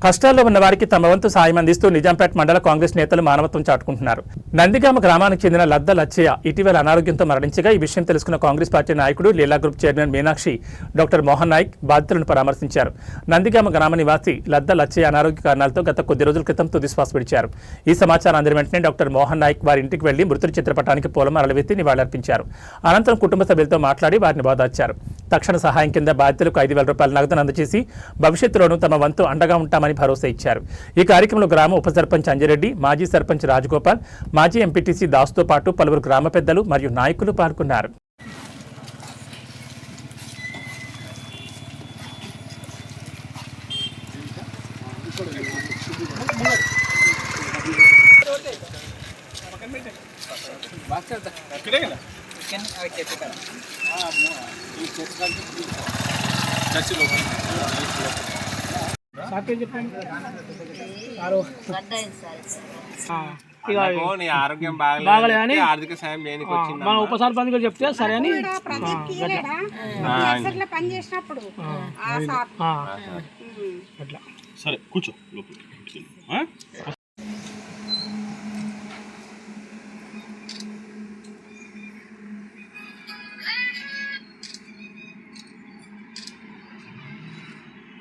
కష్టాల్లో ఉన్న వారికి తమ వంతు సాయం అందిస్తూ నిజాంపేట మండల కాంగ్రెస్ నేతలు మానవత్వం చాటుకుంటున్నారు. నందిగామ గ్రామానికి చెందిన లద్ద లచ్చయ్య ఇటీవల అనారోగ్యంతో మరణించగా ఈ విషయం తెలుసుకున్న కాంగ్రెస్ పార్టీ నాయకుడు Leela group chairman Meenakshi doctor Mohan Nayak బాధితులను పరామర్శించారు. నందిగామ గ్రామ నివాసి లద్ద లచ్చయ్య అనారోగ్య కారణాలతో గత కొద్ది రోజుల క్రితం తుదిశ్వాస విడిచారు. ఈ సమాచారం అందిన వెంటనే డాక్టర్ మోహన్ నాయక్ వారి ఇంటికి వెళ్లి మృతుడి చిత్రపటానికి పూలమాలలు వేసి నివాళులర్పించారు. అనంతరం కుటుంబ సభ్యులతో మాట్లాడి వారిని బాధార్చారు. తక్షణ సహాయం కింద బాధితులకు 5,000 రూపాయల నగదును అందజేసి భవిష్యత్తులోనూ తమ వంతు అండగా ఉంటామని భరోసా ఇచ్చారు. ఈ కార్యక్రమంలో గ్రామ ఉప సర్పంచ్ అంజిరెడ్డి, మాజీ సర్పంచ్ రాజగోపాల్, మాజీ ఎంపీటీసీ దాస్తో పాటు పలువురు గ్రామ పెద్దలు మరియు నాయకులు పాల్గొన్నారు. ఆరోగ్యం బాగలేదని ఆర్థిక సాయం చేయడానికి వచ్చింది. మన ఉప సర్పంచ్ గారు చెప్తే సరే అని పని చేసినప్పుడు సరే కూర్చో.